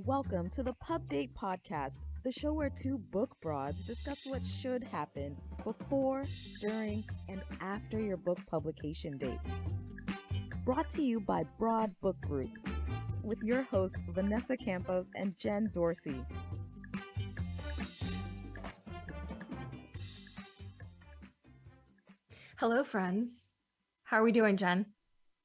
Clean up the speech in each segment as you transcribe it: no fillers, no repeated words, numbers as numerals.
Welcome to the Pub Date Podcast, the show where two book broads discuss what should happen before, during, and after your book publication date. Brought to you by Broad Book Group, with your hosts Vanessa Campos and Jen Dorsey. Hello, friends. How are we doing, Jen?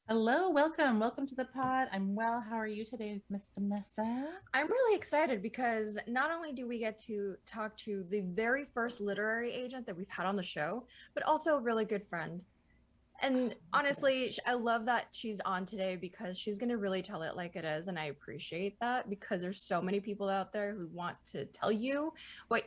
Hello, welcome to the pod. I'm well. How are you today, Miss Vanessa? I'm really excited because not only do we get to talk to the very first literary agent that we've had on the show, but also a really good friend. And honestly, I love that she's on today because she's going to really tell it like it is. And I appreciate that because there's so many people out there who want to tell you what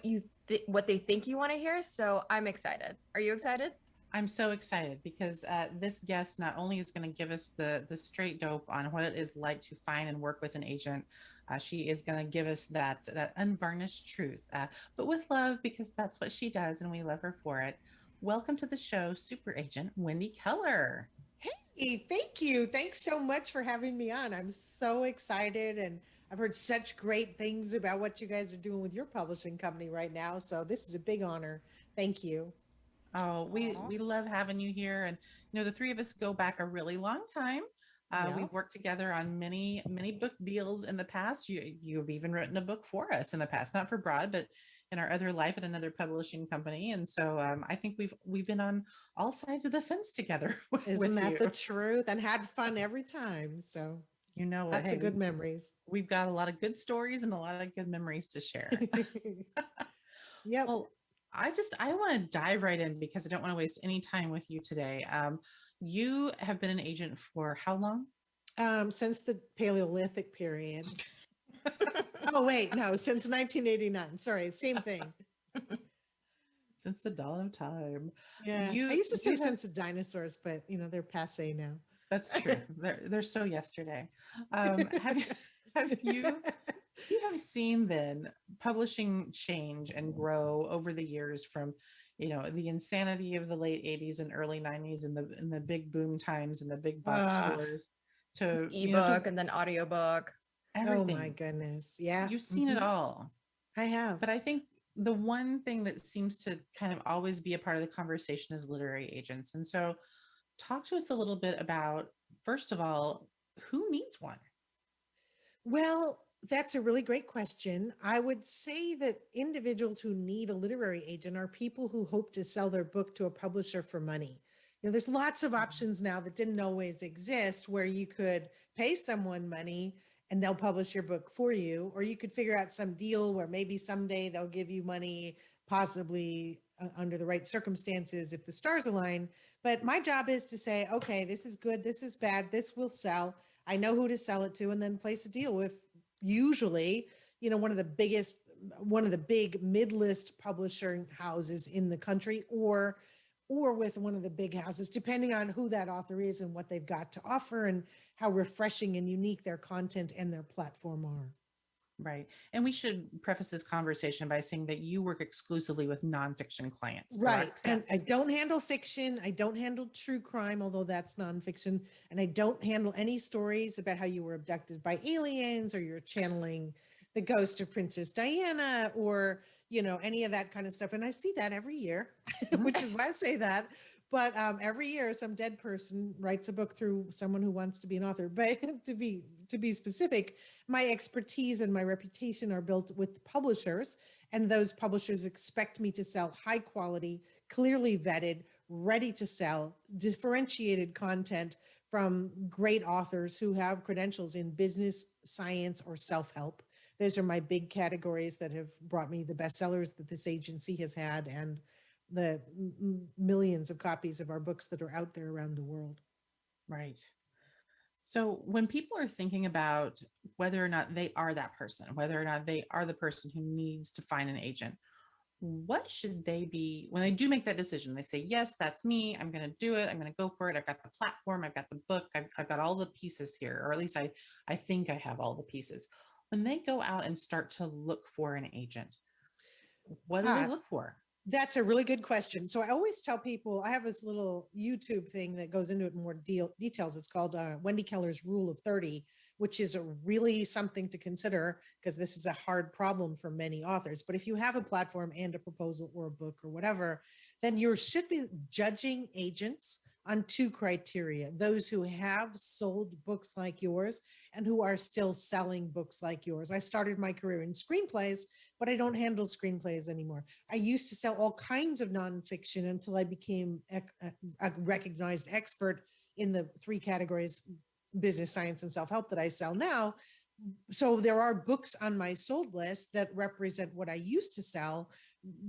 what they think you want to hear. So I'm excited. Are you excited? I'm so excited because this guest not only is going to give us the straight dope on what it is like to find and work with an agent, she is going to give us that unvarnished truth, but with love, because that's what she does and we love her for it. Welcome to the show, Super Agent Wendy Keller. Hey, thank you. Thanks so much for having me on. I'm so excited, and I've heard such great things about what you guys are doing with your publishing company right now. So this is a big honor. Thank you. Oh, we love having you here. And, you know, the three of us go back a really long time. We've worked together on many book deals in the past. You've even written a book for us in the past, not for Broad, but in our other life at another publishing company. And so I think we've been on all sides of the fence together. Isn't that the truth? And had fun every time. So you know, that's a good memories. We've got a lot of good stories and a lot of good memories to share. Yep. Well, I want to dive right in because I don't want to waste any time with you today. You have been an agent for how long? Since the Paleolithic period. Oh, wait, no, since 1989. Sorry, same thing. Since the dawn of time. Yeah, I used to say since the dinosaurs, but you know, they're passé now. That's true. They're so yesterday. Have you have seen then publishing change and grow over the years from, you know, the insanity of the late 80s and early 90s and the big boom times and the big box stores to ebook and then audiobook. Everything. Oh my goodness. Yeah. You've seen it all. I have. But I think the one thing that seems to kind of always be a part of the conversation is literary agents. And so talk to us a little bit about, first of all, who needs one? Well, that's a really great question. I would say that individuals who need a literary agent are people who hope to sell their book to a publisher for money. You know, there's lots of options now that didn't always exist where you could pay someone money and they'll publish your book for you, or you could figure out some deal where maybe someday they'll give you money, possibly under the right circumstances if the stars align. But my job is to say, okay, this is good, this is bad, this will sell. I know who to sell it to, and then place a deal with usually, you know, one of the big mid-list publishing houses in the country, or with one of the big houses, depending on who that author is and what they've got to offer and how refreshing and unique their content and their platform are. Right. And we should preface this conversation by saying that you work exclusively with nonfiction clients. Right. Correct? And I don't handle fiction. I don't handle true crime, although that's nonfiction. And I don't handle any stories about how you were abducted by aliens or you're channeling the ghost of Princess Diana or, you know, any of that kind of stuff. And I see that every year, which is why I say that. But every year, some dead person writes a book through someone who wants to be an author. But to be specific, my expertise and my reputation are built with publishers, and those publishers expect me to sell high quality, clearly vetted, ready to sell, differentiated content from great authors who have credentials in business, science, or self-help. Those are my big categories that have brought me the bestsellers that this agency has had and the millions of copies of our books that are out there around the world. Right. So when people are thinking about whether or not they are that person, whether or not they are the person who needs to find an agent, what should they be when they do make that decision? They say, yes, that's me. I'm going to do it. I'm going to go for it. I've got the platform. I've got the book. I've got all the pieces here, or at least I think I have all the pieces. When they go out and start to look for an agent, what do they look for? That's a really good question. So I always tell people, I have this little YouTube thing that goes into it in more details. It's called Wendy Keller's Rule of 30, which is a really something to consider because this is a hard problem for many authors. But if you have a platform and a proposal or a book or whatever, then you should be judging agents on two criteria: those who have sold books like yours and who are still selling books like yours. I started my career in screenplays, but I don't handle screenplays anymore. I used to sell all kinds of nonfiction until I became a recognized expert in the three categories: business, science, and self-help that I sell now. So there are books on my sold list that represent what I used to sell,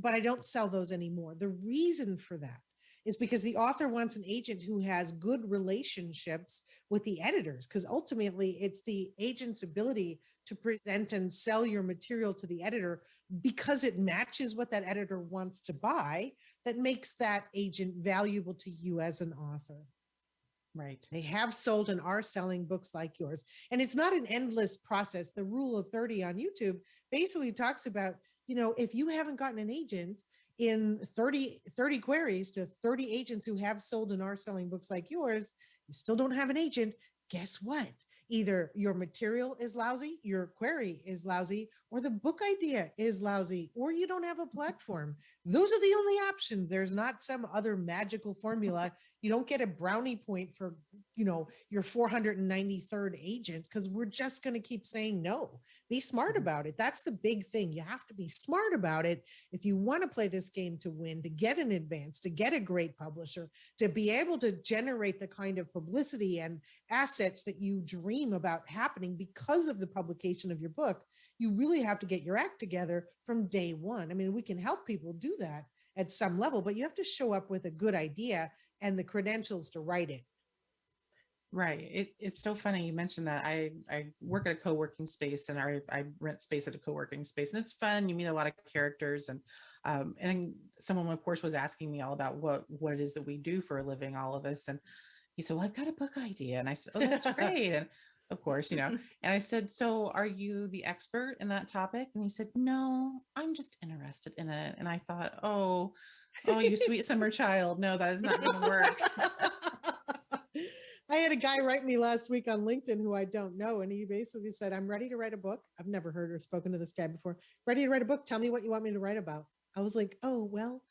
but I don't sell those anymore. The reason for that is because the author wants an agent who has good relationships with the editors, because ultimately it's the agent's ability to present and sell your material to the editor because it matches what that editor wants to buy that makes that agent valuable to you as an author. Right. They have sold and are selling books like yours. And it's not an endless process. The rule of 30 on YouTube basically talks about, if you haven't gotten an agent in 30 queries to 30 agents who have sold and are selling books like yours, you still don't have an agent. Guess what? Either your material is lousy, your query is lousy, or the book idea is lousy, or you don't have a platform. Those are the only options. There's not some other magical formula. You don't get a brownie point for, your 493rd agent, because we're just going to keep saying no. Be smart about it. That's the big thing. You have to be smart about it if you want to play this game to win, to get an advance, to get a great publisher, to be able to generate the kind of publicity and assets that you dream about happening because of the publication of your book. You really have to get your act together from day one. I mean, we can help people do that at some level, but you have to show up with a good idea and the credentials to write it. Right. It's so funny you mentioned that. I work at a co-working space, and I rent space at a co-working space, and it's fun. You meet a lot of characters, and someone, of course, was asking me all about what it is that we do for a living, all of us. And he said, well, I've got a book idea. And I said, oh, that's great. And of course, and I said, so are you the expert in that topic? And he said, no, I'm just interested in it. And I thought, oh, you sweet summer child. No, that is not going to work. I had a guy write me last week on LinkedIn who I don't know. And he basically said, I'm ready to write a book. I've never heard or spoken to this guy before. Ready to write a book. Tell me what you want me to write about. I was like, oh, well,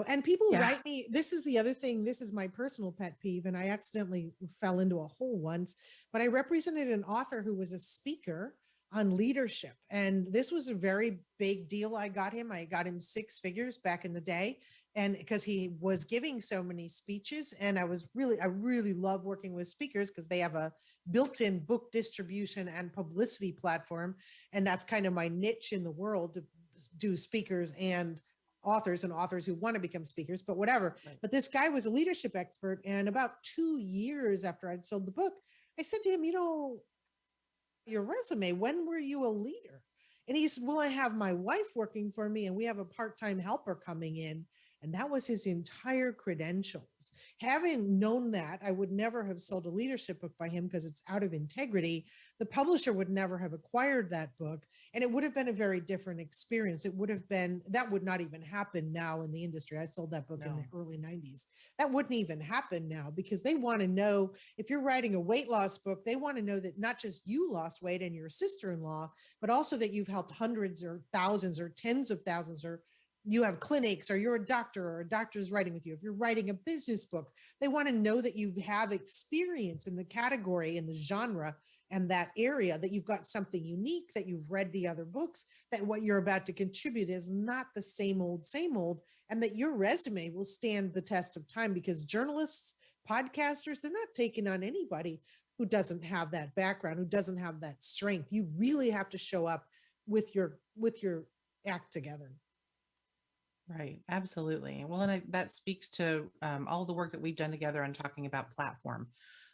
and people write me. This is the other thing. This is my personal pet peeve. And I accidentally fell into a hole once, but I represented an author who was a speaker on leadership. And this was a very big deal. I got him 6 figures back in the day. And because he was giving so many speeches, and I really love working with speakers because they have a built-in book distribution and publicity platform. And that's kind of my niche in the world, to do speakers and authors who want to become speakers, but whatever. Right. But this guy was a leadership expert. And about 2 years after I'd sold the book, I said to him, your resume, when were you a leader? And he said, well, I have my wife working for me and we have a part-time helper coming in. And that was his entire credentials. Having known that, I would never have sold a leadership book by him because it's out of integrity. The publisher would never have acquired that book. And it would have been a very different experience. That would not even happen now in the industry. I sold that book in the early 90s. That wouldn't even happen now because they want to know, if you're writing a weight loss book, they want to know that not just you lost weight and your sister-in-law, but also that you've helped hundreds or thousands or tens of thousands, or you have clinics, or you're a doctor, or a doctor's writing with you. If you're writing a business book, they want to know that you have experience in the category, in the genre, and that area, that you've got something unique, that you've read the other books, that what you're about to contribute is not the same old, and that your resume will stand the test of time, because journalists, podcasters, they're not taking on anybody who doesn't have that background, who doesn't have that strength. You really have to show up with your act together. Right. Absolutely. Well, and that speaks to all the work that we've done together on talking about platform.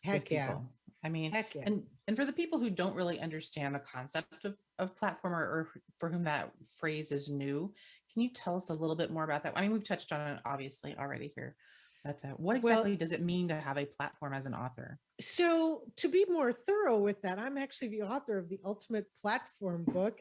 Heck yeah. I mean, Heck yeah. And for the people who don't really understand the concept of platform, or for whom that phrase is new, can you tell us a little bit more about that? I mean, we've touched on it obviously already here, but what exactly does it mean to have a platform as an author? So to be more thorough with that, I'm actually the author of the Ultimate Platform book.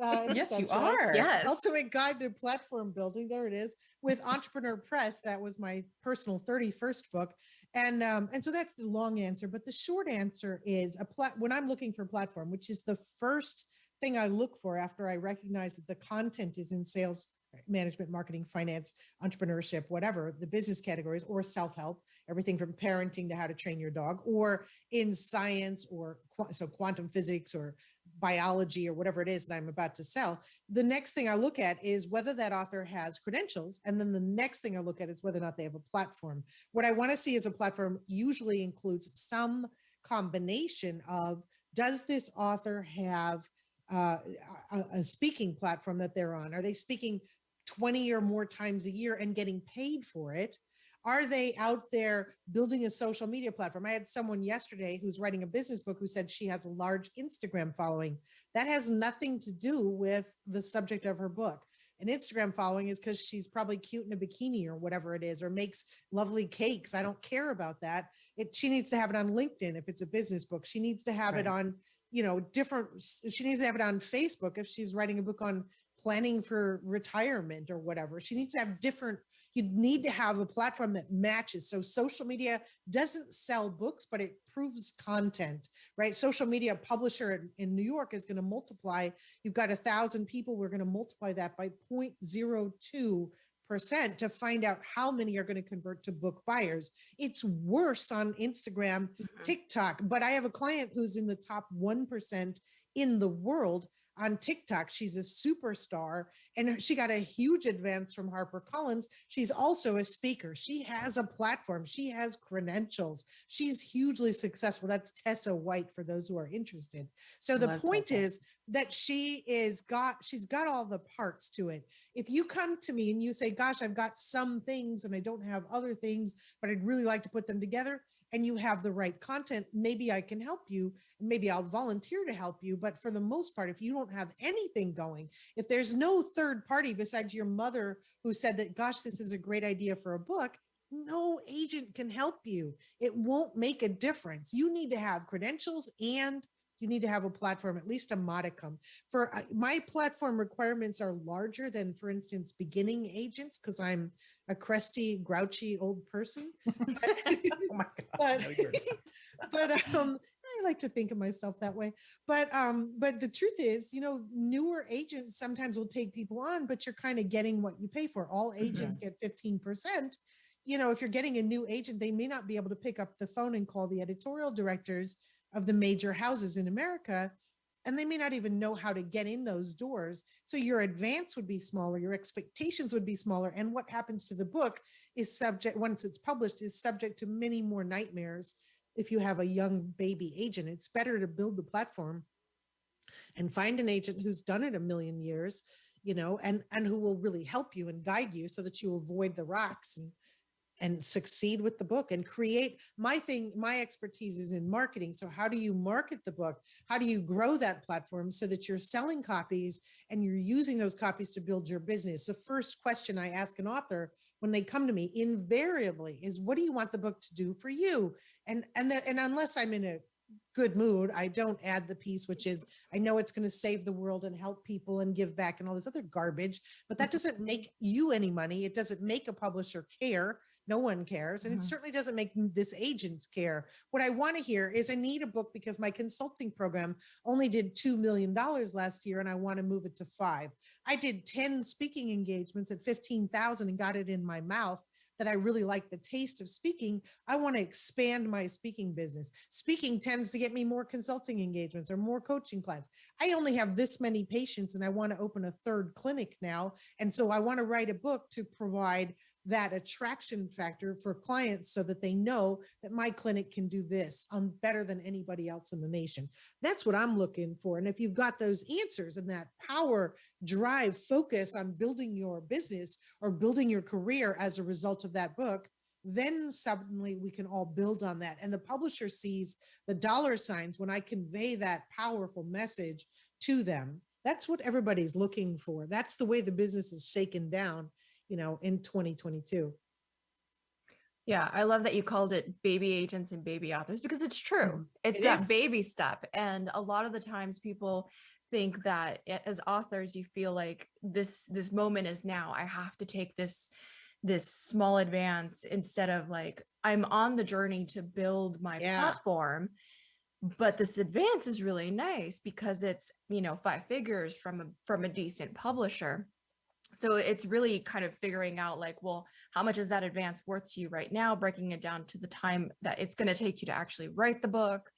Yes, you right. are. Yes. Ultimate Guide to Platform Building. There it is, with Entrepreneur Press. That was my personal 31st book. And so that's the long answer. But the short answer is when I'm looking for a platform, which is the first thing I look for after I recognize that the content is in sales, management, marketing, finance, entrepreneurship, whatever the business categories, or self-help, everything from parenting to how to train your dog, or in science, or so quantum physics or biology or whatever it is that I'm about to sell. The next thing I look at is whether that author has credentials. And then the next thing I look at is whether or not they have a platform. What I want to see as a platform usually includes some combination of, does this author have a speaking platform that they're on? Are they speaking 20 or more times a year and getting paid for it? Are they out there building a social media platform? I had someone yesterday who's writing a business book who said she has a large Instagram following. That has nothing to do with the subject of her book. An Instagram following is because she's probably cute in a bikini or whatever it is, or makes lovely cakes. I don't care about that. She needs to have it on LinkedIn if it's a business book. She needs to have it on, she needs to have it on Facebook if she's writing a book on planning for retirement or whatever. She needs to have you need to have a platform that matches. So social media doesn't sell books, but it proves content, right? Social media publisher in New York is going to multiply. You've got 1,000 people. We're going to multiply that by 0.02% to find out how many are going to convert to book buyers. It's worse on Instagram, TikTok, but I have a client who's in the top 1% in the world on TikTok. She's a superstar and she got a huge advance from HarperCollins. She's also a speaker. She has a platform. She has credentials. She's hugely successful. That's Tessa White for those who are interested. So the point is that she's got all the parts to it. If you come to me and you say, gosh, I've got some things and I don't have other things, but I'd really like to put them together, and you have the right content, maybe I can help you. Maybe I'll volunteer to help you. But for the most part, if you don't have anything going, if there's no third party besides your mother who said that, gosh, this is a great idea for a book, no agent can help you. It won't make a difference. You need to have credentials and you need to have a platform, at least a modicum. For my platform requirements are larger than, for instance, beginning agents, because I'm a crusty, grouchy old person. Oh my God. But I like to think of myself that way. But the truth is, newer agents sometimes will take people on, but you're kind of getting what you pay for. All agents get 15%. If you're getting a new agent, they may not be able to pick up the phone and call the editorial directors of the major houses in America, and they may not even know how to get in those doors. So your advance would be smaller, your expectations would be smaller, and what happens to the book is subject, once it's published, is subject to many more nightmares. If you have a young baby agent, it's better to build the platform and find an agent who's done it a million years, and who will really help you and guide you so that you avoid the rocks and succeed with the book and create. My expertise is in marketing. So how do you market the book? How do you grow that platform so that you're selling copies and you're using those copies to build your business? The first question I ask an author when they come to me invariably is, what do you want the book to do for you? And unless I'm in a good mood, I don't add the piece, which is, I know it's going to save the world and help people and give back and all this other garbage, but that doesn't make you any money. It doesn't make a publisher care. No one cares. And it certainly doesn't make this agent care. What I want to hear is, I need a book because my consulting program only did $2 million last year and I want to move it to 5. I did 10 speaking engagements at 15,000 and got it in my mouth that I really like the taste of speaking. I want to expand my speaking business. Speaking tends to get me more consulting engagements or more coaching clients. I only have this many patients and I want to open a 3rd clinic now. And so I want to write a book to provide that attraction factor for clients so that they know that my clinic can do this better than anybody else in the nation. That's what I'm looking for. And if you've got those answers and that power, drive, focus on building your business or building your career as a result of that book, then suddenly we can all build on that. And the publisher sees the dollar signs when I convey that powerful message to them. That's what everybody's looking for. That's the way the business is shaken down, in 2022. Yeah, I love that you called it baby agents and baby authors, because it's true. It's that baby step. And a lot of the times people think that as authors, you feel like this moment is now. I have to take this this small advance instead of like, I'm on the journey to build my platform, but this advance is really nice because it's, 5 figures from a decent publisher. So it's really kind of figuring out like, well, how much is that advance worth to you right now, breaking it down to the time that it's going to take you to actually write the book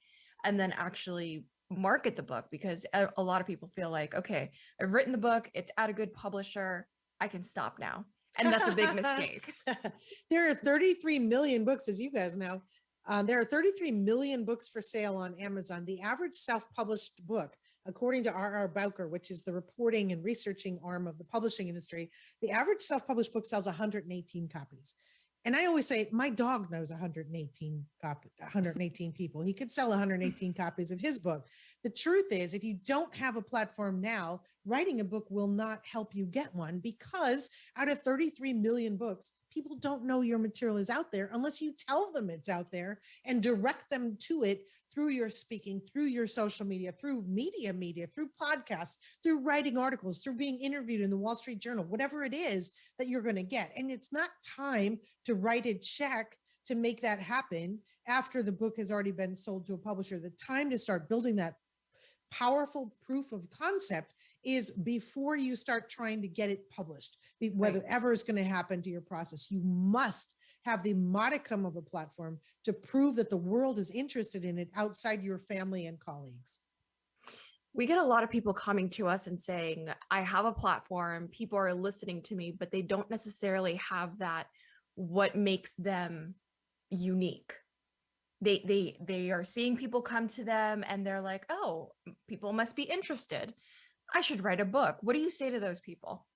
and then actually market the book, because a lot of people feel like, okay, I've written the book, it's at a good publisher, I can stop now. And that's a big mistake. There are 33 million books, as you guys know. There are 33 million books for sale on Amazon. The average self-published book, according to R.R. Bowker, which is the reporting and researching arm of the publishing industry, the average self-published book sells 118 copies. And I always say, my dog knows 118 people. He could sell 118 copies of his book. The truth is, if you don't have a platform now, writing a book will not help you get one, because out of 33 million books, people don't know your material is out there unless you tell them it's out there and direct them to it through your speaking, through your social media, through media, through podcasts, through writing articles, through being interviewed in the Wall Street Journal, whatever it is that you're going to get. And it's not time to write a check to make that happen after the book has already been sold to a publisher. The time to start building that powerful proof of concept is before you start trying to get it published, whatever is going to happen to your process. You must have the modicum of a platform to prove that the world is interested in it outside your family and colleagues. We get a lot of people coming to us and saying, I have a platform, people are listening to me, but they don't necessarily have that, what makes them unique. They are seeing people come to them and they're like, oh, people must be interested, I should write a book. What do you say to those people?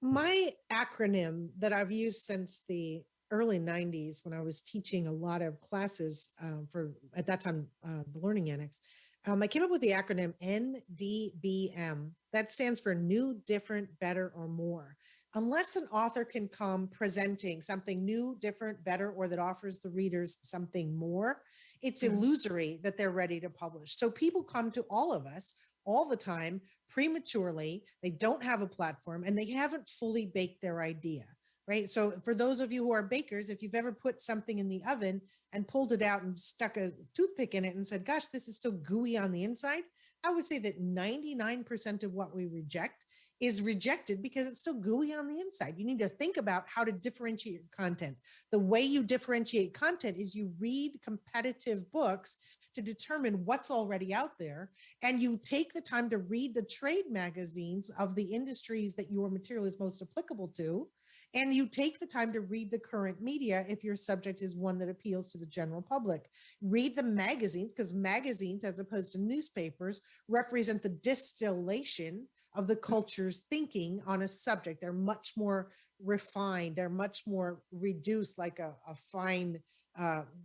My acronym that I've used since the early 90s, when I was teaching a lot of classes for, at that time, the Learning Annex, I came up with the acronym NDBM. That stands for New, Different, Better, or More. Unless an author can come presenting something new, different, better, or that offers the readers something more, it's illusory that they're ready to publish. So people come to all of us all the time prematurely. They don't have a platform and they haven't fully baked their idea, right? So for those of you who are bakers, if you've ever put something in the oven and pulled it out and stuck a toothpick in it and said, gosh, this is still gooey on the inside, I would say that 99% of what we reject is rejected because it's still gooey on the inside. You need to think about how to differentiate your content. The way you differentiate content is you read competitive books to determine what's already out there. And you take the time to read the trade magazines of the industries that your material is most applicable to. And you take the time to read the current media if your subject is one that appeals to the general public. Read the magazines, because magazines, as opposed to newspapers, represent the distillation of the culture's thinking on a subject. They're much more refined. They're much more reduced, like a fine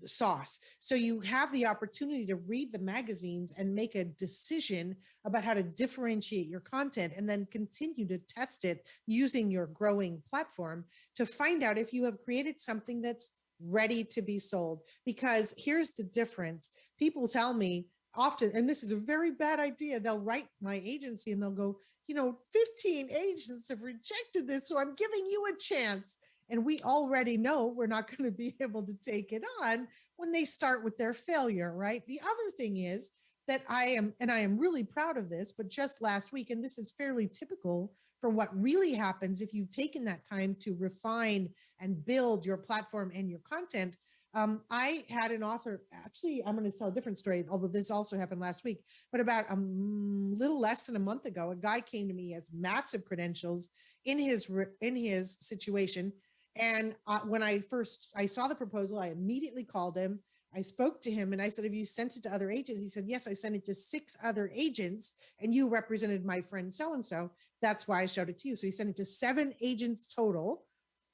sauce. So you have the opportunity to read the magazines and make a decision about how to differentiate your content, and then continue to test it using your growing platform to find out if you have created something that's ready to be sold. Because here's the difference. People tell me often, and this is a very bad idea, they'll write my agency and they'll go, 15 agents have rejected this, so I'm giving you a chance. And we already know we're not going to be able to take it on when they start with their failure, right? The other thing is that I am really proud of this, but just last week, and this is fairly typical for what really happens if you've taken that time to refine and build your platform and your content. I had an author, actually, I'm going to tell a different story, although this also happened last week, but about a little less than a month ago, a guy came to me as massive credentials in his situation. And when I saw the proposal, I immediately called him. I spoke to him and I said, have you sent it to other agents? He said, yes, I sent it to 6 other agents and you represented my friend so-and-so. That's why I showed it to you. So he sent it to 7 agents total.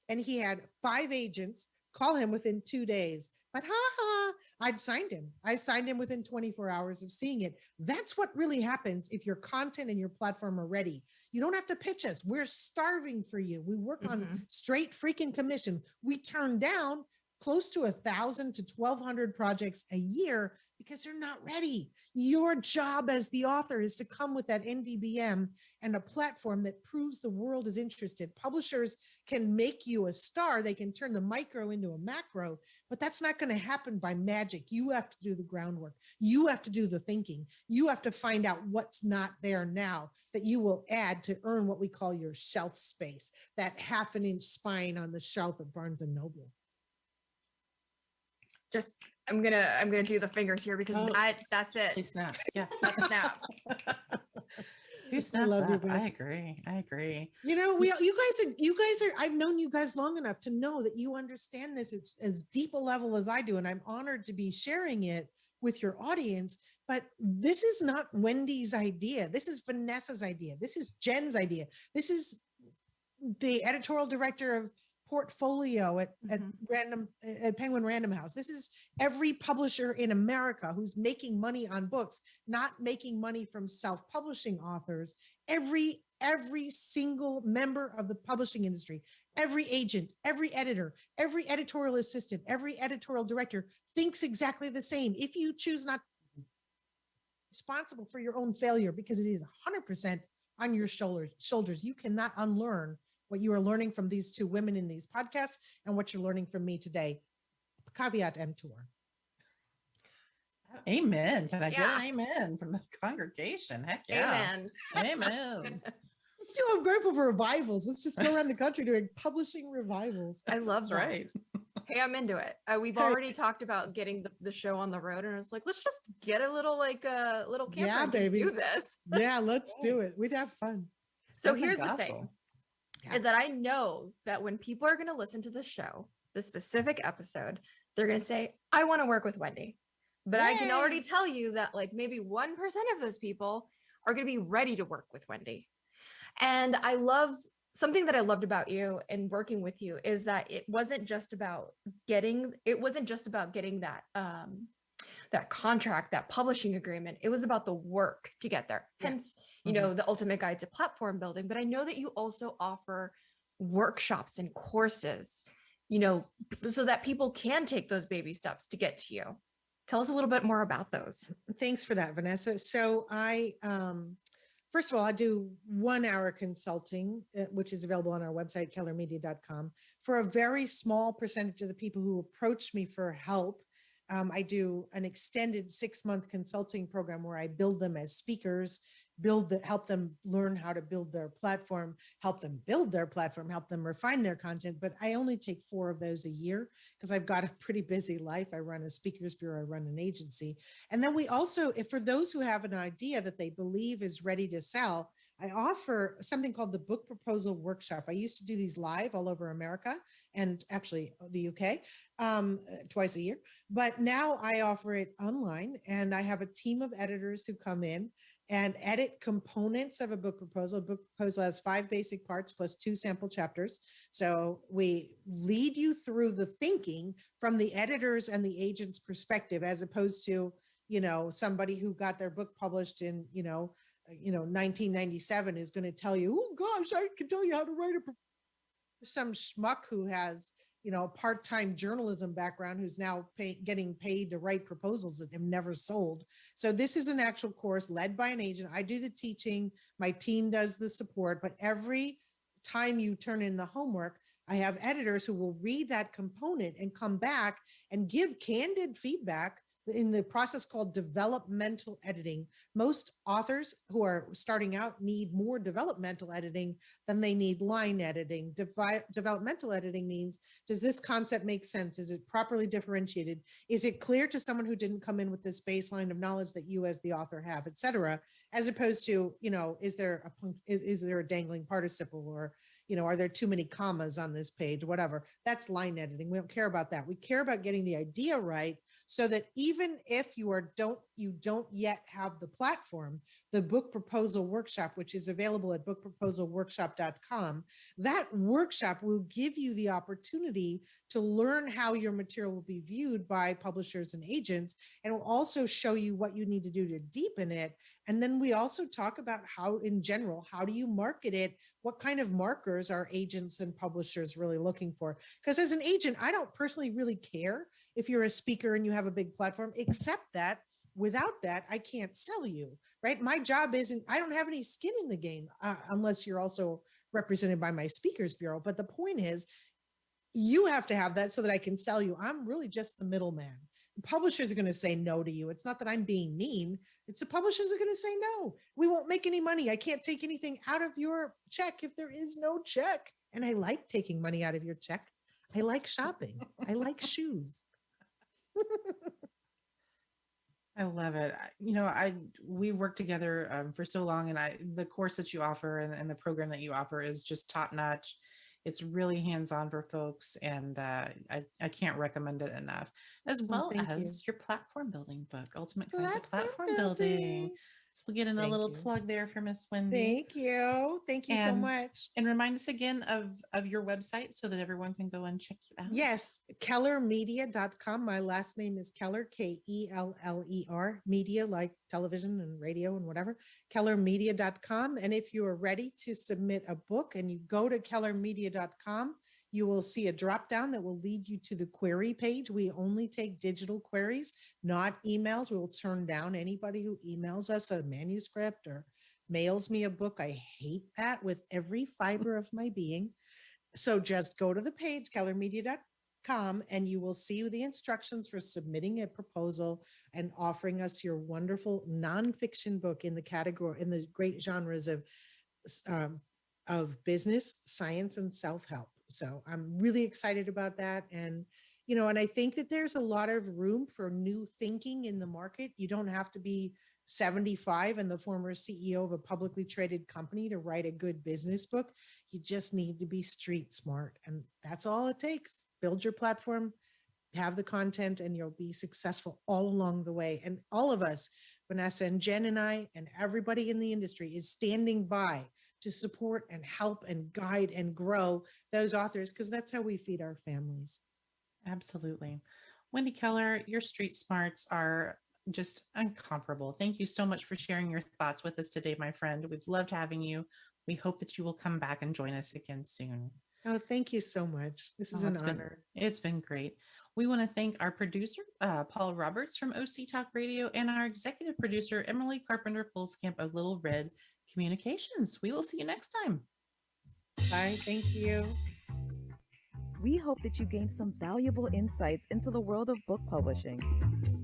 And he had 5 agents call him within 2 days. But I'd signed him. I signed him within 24 hours of seeing it. That's what really happens if your content and your platform are ready. You don't have to pitch us. We're starving for you. We work on straight freaking commission. We turn down close to 1,000 to 1,200 projects a year because they're not ready. Your job as the author is to come with that NDBM and a platform that proves the world is interested. Publishers can make you a star. They can turn the micro into a macro, but that's not going to happen by magic. You have to do the groundwork. You have to do the thinking. You have to find out what's not there now that you will add to earn what we call your shelf space, that 1/2 inch spine on the shelf at Barnes and Noble. Just I'm gonna do the fingers here because that's it. Two snaps. Yeah. That snaps. Two snaps love you up. I guys. agree. You know, you guys are, I've known you guys long enough to know that you understand this. It's as deep a level as I do. And I'm honored to be sharing it with your audience. But this is not Wendy's idea. This is Vanessa's idea. This is Jen's idea. This is the editorial director of portfolio at Penguin Random House. This is every publisher in America who's making money on books, not making money from self-publishing authors. Every single member of the publishing industry, every agent, every editor, every editorial assistant, every editorial director thinks exactly the same. If you choose not to be responsible for your own failure, because it is 100% on your shoulders, you cannot unlearn what you are learning from these two women in these podcasts and what you're learning from me today. Caveat emptor. Amen. Can I get an amen from the congregation? Heck yeah. Amen. Amen. Let's do a group of revivals. Let's just go around the country doing publishing revivals. I love That's that. right. Hey, I'm into it. We've already talked about getting the show on the road, and it's like, let's just get a little camper and just do this. Yeah, let's do it. We'd have fun. So here's the thing, is that I know that when people are going to listen to the show, the specific episode, they're going to say, I want to work with Wendy. But I can already tell you that like maybe 1% of those people are going to be ready to work with Wendy. And I love something that I loved about you and working with you is that it wasn't just about getting that that contract, that publishing agreement. It was about the work to get there. Hence, you know, the ultimate guide to platform building. But I know that you also offer workshops and courses, you know, so that people can take those baby steps to get to you. Tell us a little bit more about those. Thanks for that, Vanessa. So I, first of all, I do 1 hour consulting, which is available on our website, kellermedia.com. For a very small percentage of the people who approach me for help, I do an extended 6-month consulting program where I build them as speakers, help them learn how to build their platform, help them refine their content. But I only take 4 of those a year because I've got a pretty busy life. I run a speakers bureau, I run an agency. And then we also, if for those who have an idea that they believe is ready to sell, I offer something called the Book Proposal Workshop. I used to do these live all over America and actually the UK twice a year. But now I offer it online, and I have a team of editors who come in and edit components of a book proposal. A book proposal has 5 basic parts plus 2 sample chapters. So we lead you through the thinking from the editors and the agent's perspective, as opposed to, you know, somebody who got their book published in, 1997 is going to tell you, oh gosh, I can tell you how to write some schmuck who has, you know, a part-time journalism background who's now getting paid to write proposals that have never sold. So this is an actual course led by an agent. I do the teaching, my team does the support, but every time you turn in the homework, I have editors who will read that component and come back and give candid feedback in the process called developmental editing. Most authors who are starting out need more developmental editing than they need line editing. Developmental editing means, does this concept make sense? Is it properly differentiated? Is it clear to someone who didn't come in with this baseline of knowledge that you as the author have, et cetera, as opposed to, you know, is there a dangling participle, or, you know, are there too many commas on this page, whatever. That's line editing. We don't care about that. We care about getting the idea right, so that even if you don't yet have the platform, the Book Proposal Workshop, which is available at bookproposalworkshop.com, that workshop will give you the opportunity to learn how your material will be viewed by publishers and agents, and will also show you what you need to do to deepen it. And then we also talk about how, in general, how do you market it? What kind of markers are agents and publishers really looking for? Because as an agent, I don't personally really care if you're a speaker and you have a big platform, except that without that, I can't sell you, right? My job isn't, I don't have any skin in the game unless you're also represented by my speakers bureau. But the point is, you have to have that so that I can sell you. I'm really just the middleman. Publishers are going to say no to you. It's not that I'm being mean. It's the publishers are going to say no. We won't make any money. I can't take anything out of your check if there is no check. And I like taking money out of your check. I like shopping. I like shoes. I love it. We worked together for so long, and the course that you offer and the program that you offer is just top notch. It's really hands-on for folks, and I can't recommend it enough. As well as your platform building book, Ultimate Guide to Platform Building. So we'll get in a little plug there for Miss Wendy. Thank you. Thank you so much. And remind us again of your website so that everyone can go and check you out. Yes, kellermedia.com. My last name is Keller, Keller, media like television and radio and whatever, kellermedia.com. And if you are ready to submit a book and you go to kellermedia.com, you will see a drop down that will lead you to the query page. We only take digital queries, not emails. We will turn down anybody who emails us a manuscript or mails me a book. I hate that with every fiber of my being. So just go to the page, kellermedia.com, and you will see the instructions for submitting a proposal and offering us your wonderful nonfiction book in the category, in the great genres of business, science, and self-help. So I'm really excited about that. And, and I think that there's a lot of room for new thinking in the market. You don't have to be 75 and the former CEO of a publicly traded company to write a good business book. You just need to be street smart. And that's all it takes. Build your platform, have the content, and you'll be successful all along the way. And all of us, Vanessa and Jen and I, and everybody in the industry is standing by to support and help and guide and grow those authors, because that's how we feed our families. Absolutely. Wendy Keller, your street smarts are just incomparable. Thank you so much for sharing your thoughts with us today, my friend. We've loved having you. We hope that you will come back and join us again soon. Oh, thank you so much. This is an honor. It's been great. We want to thank our producer, Paul Roberts from OC Talk Radio, and our executive producer, Emily Carpenter-Pulskamp of Little Red Communications. We will see you next time. Bye. Thank you. We hope that you gained some valuable insights into the world of book publishing.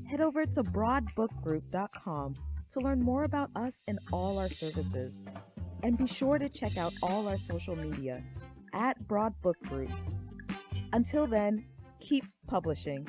Head over to broadbookgroup.com to learn more about us and all our services. And be sure to check out all our social media at Broad Book Group. Until then, keep publishing.